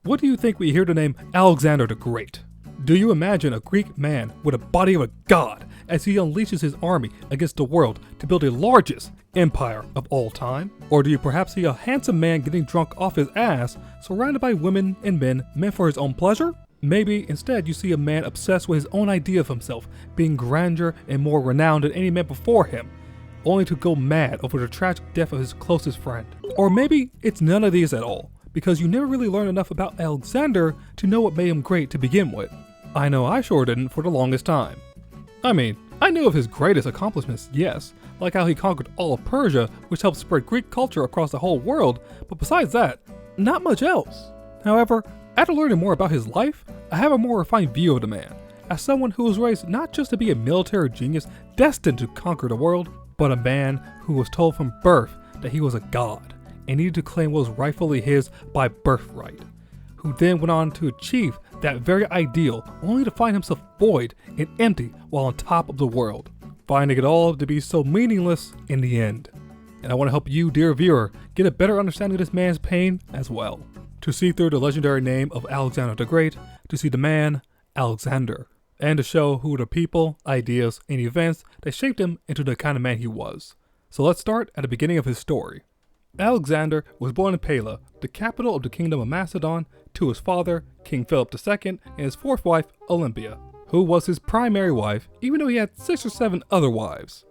What do you think we hear the name Alexander the Great? Do you imagine a Greek man with a body of a god as he unleashes his army against the world to build the largest empire of all time? Or do you perhaps see a handsome man getting drunk off his ass, surrounded by women and men meant for his own pleasure? Maybe instead you see a man obsessed with his own idea of himself, being grander and more renowned than any man before him, only to go mad over the tragic death of his closest friend. Or maybe it's none of these at all, because you never really learn enough about Alexander to know what made him great to begin with. I know I sure didn't for the longest time. I mean, I knew of his greatest accomplishments, yes, like how he conquered all of Persia, which helped spread Greek culture across the whole world, but besides that, not much else. However, after learning more about his life, I have a more refined view of the man, as someone who was raised not just to be a military genius destined to conquer the world, but a man who was told from birth that he was a god and needed to claim what was rightfully his by birthright, who then went on to achieve that very ideal only to find himself void and empty while on top of the world, finding it all to be so meaningless in the end. And I want to help you, dear viewer, get a better understanding of this man's pain as well. To see through the legendary name of Alexander the Great, to see the man, Alexander, and to show who the people, ideas, and events that shaped him into the kind of man he was. So let's start at the beginning of his story. Alexander was born in Pella, the capital of the Kingdom of Macedon, to his father, King Philip II, and his fourth wife, Olympia, who was his primary wife, even though he had 6 or 7 other wives.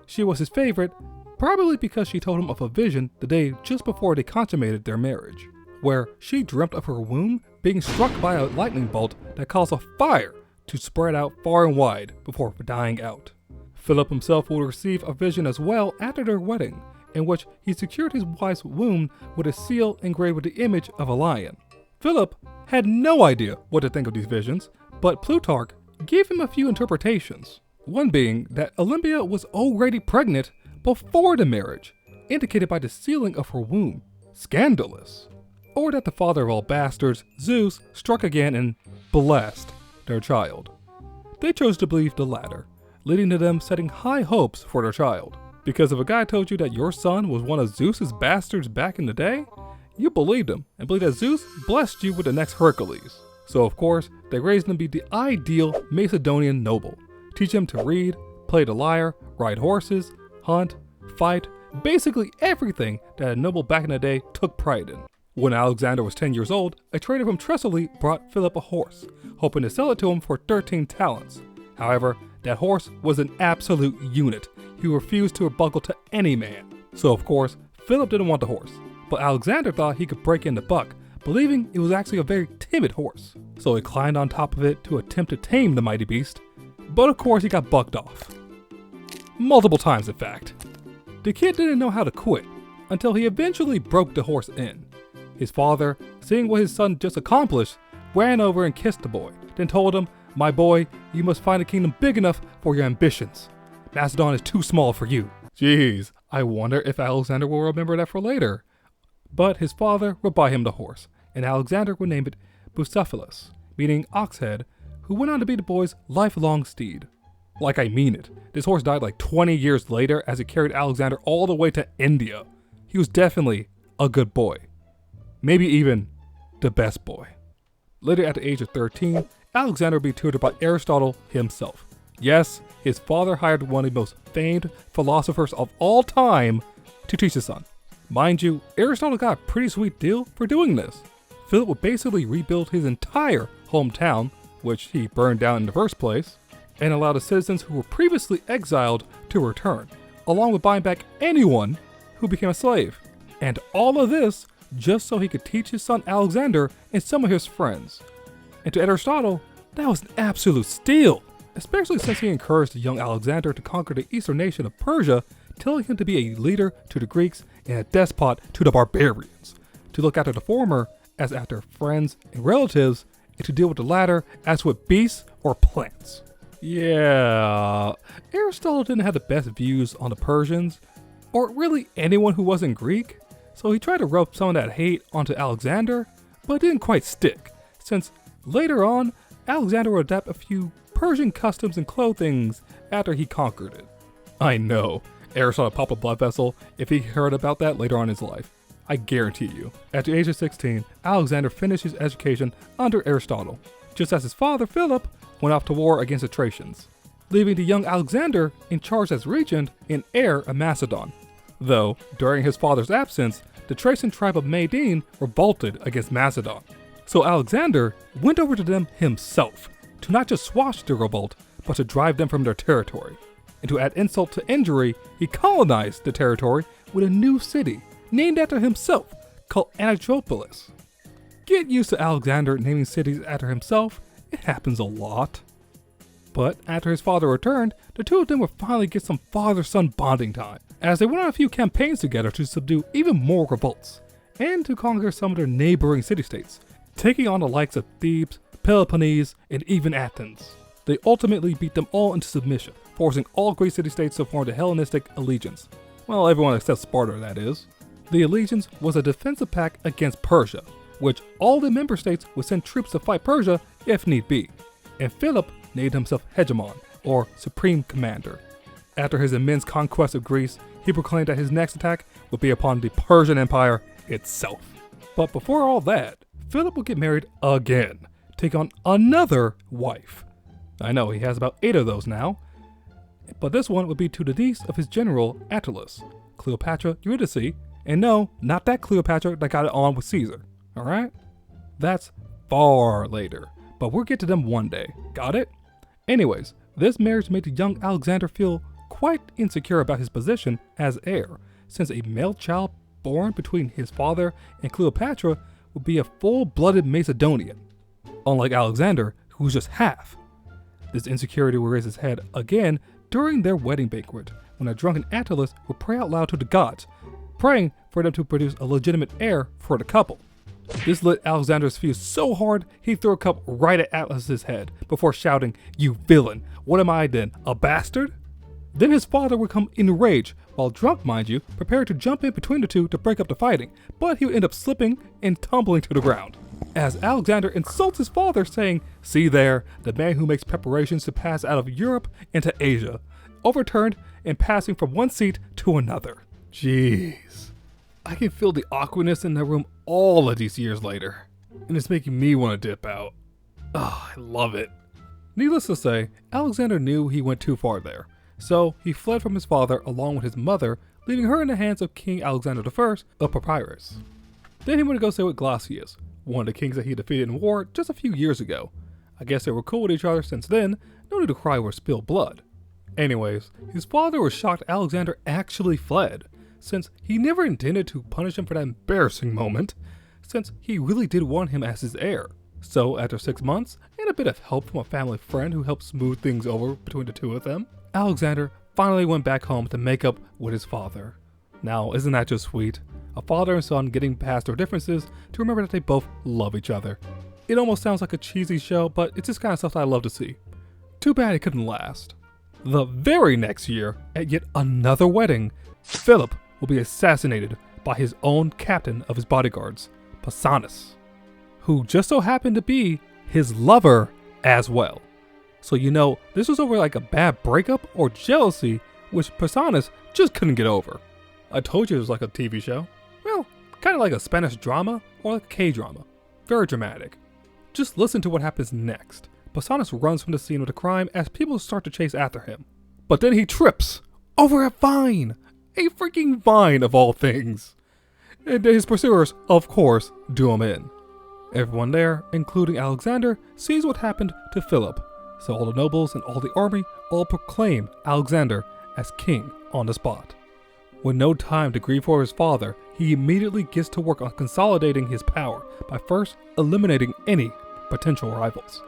She was his favorite, probably because she told him of a vision the day just before they consummated their marriage, where she dreamt of her womb being struck by a lightning bolt that caused a fire to spread out far and wide before dying out. Philip himself would receive a vision as well after their wedding, in which he secured his wife's womb with a seal engraved with the image of a lion. Philip had no idea what to think of these visions, but Plutarch gave him a few interpretations. One being that Olympia was already pregnant before the marriage, indicated by the sealing of her womb. Scandalous. Or that the father of all bastards, Zeus, struck again and blessed their child. They chose to believe the latter, leading to them setting high hopes for their child. Because if a guy told you that your son was one of Zeus's bastards back in the day, you believed him and believed that Zeus blessed you with the next Hercules. So of course, they raised him to be the ideal Macedonian noble. Teach him to read, play the lyre, ride horses, hunt, fight, basically everything that a noble back in the day took pride in. When Alexander was 10 years old, a trader from Thessaly brought Philip a horse, hoping to sell it to him for 13 talents. However, that horse was an absolute unit. He refused to buckle to any man. So of course, Philip didn't want the horse, but Alexander thought he could break in the buck, believing it was actually a very timid horse. So he climbed on top of it to attempt to tame the mighty beast, but of course he got bucked off. Multiple times in fact. The kid didn't know how to quit, until he eventually broke the horse in. His father, seeing what his son just accomplished, ran over and kissed the boy, then told him, "My boy, you must find a kingdom big enough for your ambitions. Macedon is too small for you." Jeez, I wonder if Alexander will remember that for later. But his father would buy him the horse, and Alexander would name it Bucephalus, meaning ox head, who went on to be the boy's lifelong steed. Like I mean it, this horse died like 20 years later as it carried Alexander all the way to India. He was definitely a good boy. Maybe even the best boy. Later at the age of 13, Alexander would be tutored by Aristotle himself. Yes, his father hired one of the most famed philosophers of all time to teach his son. Mind you, Aristotle got a pretty sweet deal for doing this. Philip would basically rebuild his entire hometown, which he burned down in the first place, and allow the citizens who were previously exiled to return, along with buying back anyone who became a slave. And all of this just so he could teach his son Alexander and some of his friends. And to Aristotle, that was an absolute steal, especially since he encouraged the young Alexander to conquer the eastern nation of Persia, telling him to be a leader to the Greeks and a despot to the barbarians, to look after the former as after friends and relatives, and to deal with the latter as with beasts or plants. Yeah, Aristotle didn't have the best views on the Persians, or really anyone who wasn't Greek, so he tried to rub some of that hate onto Alexander, but it didn't quite stick, since later on, Alexander would adapt a few Persian customs and clothings after he conquered it. I know, Aristotle popped a blood vessel if he heard about that later on in his life. I guarantee you. At the age of 16, Alexander finished his education under Aristotle, just as his father Philip went off to war against the Thracians, leaving the young Alexander in charge as regent and heir of Macedon. Though, during his father's absence, the Thracian tribe of Medine revolted against Macedon. So Alexander went over to them himself to not just squash the revolt, but to drive them from their territory. And to add insult to injury, he colonized the territory with a new city, named after himself, called Anatropolis. Get used to Alexander naming cities after himself, it happens a lot. But after his father returned, the two of them would finally get some father-son bonding time, as they went on a few campaigns together to subdue even more revolts, and to conquer some of their neighboring city-states, taking on the likes of Thebes, Peloponnese, and even Athens. They ultimately beat them all into submission, forcing all Greek city-states to form the Hellenistic allegiance. Well, everyone except Sparta, that is. The allegiance was a defensive pact against Persia, which all the member states would send troops to fight Persia if need be. And Philip named himself hegemon, or supreme commander. After his immense conquest of Greece, he proclaimed that his next attack would be upon the Persian Empire itself. But before all that, Philip would get married again, take on another wife. I know, he has about 8 of those now, but this one would be to the niece of his general Attalus, Cleopatra Eurydice, and no, not that Cleopatra that got it on with Caesar, alright? That's far later, but we'll get to them one day, got it? Anyways, this marriage made the young Alexander feel quite insecure about his position as heir, since a male child born between his father and Cleopatra would be a full-blooded Macedonian, unlike Alexander, who was just half. This insecurity would raise his head again during their wedding banquet, when a drunken Attalus would pray out loud to the gods, praying for them to produce a legitimate heir for the couple. This lit Alexander's fuse so hard, he threw a cup right at Atlas's head before shouting, "You villain, what am I then, a bastard?" Then his father would come enraged, while drunk mind you, prepared to jump in between the two to break up the fighting, but he would end up slipping and tumbling to the ground. As Alexander insults his father, saying, "See there, the man who makes preparations to pass out of Europe into Asia," overturned and passing from one seat to another. Jeez. I can feel the awkwardness in the room all of these years later, and it's making me want to dip out. Oh, I love it. Needless to say, Alexander knew he went too far there, so he fled from his father along with his mother, leaving her in the hands of King Alexander I of Papyrus. Then he went to go stay with Glaucius, one of the kings that he defeated in war just a few years ago. I guess they were cool with each other since then, no need to cry or spill blood. Anyways, his father was shocked Alexander actually fled, since he never intended to punish him for that embarrassing moment, since he really did want him as his heir. So after 6 months, and a bit of help from a family friend who helped smooth things over between the two of them, Alexander finally went back home to make up with his father. Now, isn't that just sweet? A father and son getting past their differences to remember that they both love each other. It almost sounds like a cheesy show, but it's just kind of stuff that I love to see. Too bad it couldn't last. The very next year, at yet another wedding, Philip will be assassinated by his own captain of his bodyguards, Pausanias, who just so happened to be his lover as well. So you know, this was over like a bad breakup or jealousy, which Pausanias just couldn't get over. I told you it was like a TV show. Well, kind of like a Spanish drama or like a K-drama. Very dramatic. Just listen to what happens next. Pausanias runs from the scene of the crime as people start to chase after him. But then he trips over a vine. A freaking vine of all things. And his pursuers, of course, do him in. Everyone there, including Alexander, sees what happened to Philip. So all the nobles and all the army all proclaim Alexander as king on the spot. With no time to grieve for his father, he immediately gets to work on consolidating his power by first eliminating any potential rivals.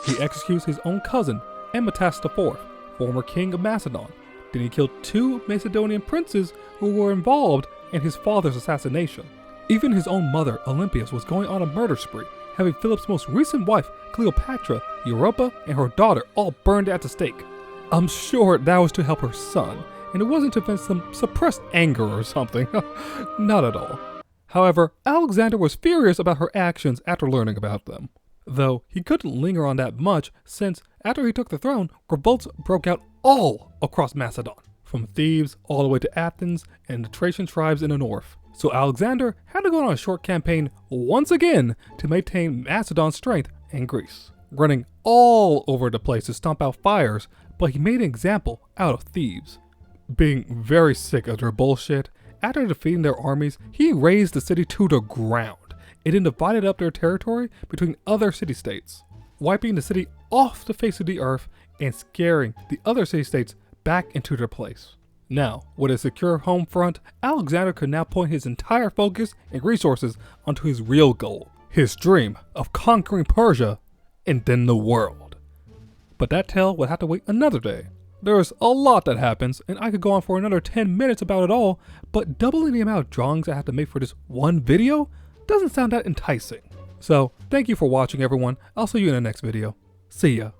He executes his own cousin, Amytas IV, former king of Macedon. Then he killed 2 Macedonian princes who were involved in his father's assassination. Even his own mother, Olympias, was going on a murder spree, having Philip's most recent wife, Cleopatra, Europa, and her daughter all burned at the stake. I'm sure that was to help her son, and it wasn't to vent some suppressed anger or something. Not at all. However, Alexander was furious about her actions after learning about them. Though he couldn't linger on that much, since after he took the throne, revolts broke out all across Macedon, from Thebes all the way to Athens and the Thracian tribes in the north. So Alexander had to go on a short campaign once again to maintain Macedon's strength in Greece, running all over the place to stomp out fires, but he made an example out of Thebes. Being very sick of their bullshit, after defeating their armies, he razed the city to the ground and then divided up their territory between other city-states, wiping the city off the face of the earth and scaring the other city-states back into their place. Now, with a secure home front, Alexander could now point his entire focus and resources onto his real goal, his dream of conquering Persia and then the world. But that tale would have to wait another day. There's a lot that happens, and I could go on for another 10 minutes about it all, but doubling the amount of drawings I have to make for this one video doesn't sound that enticing. So, thank you for watching everyone. I'll see you in the next video. See ya.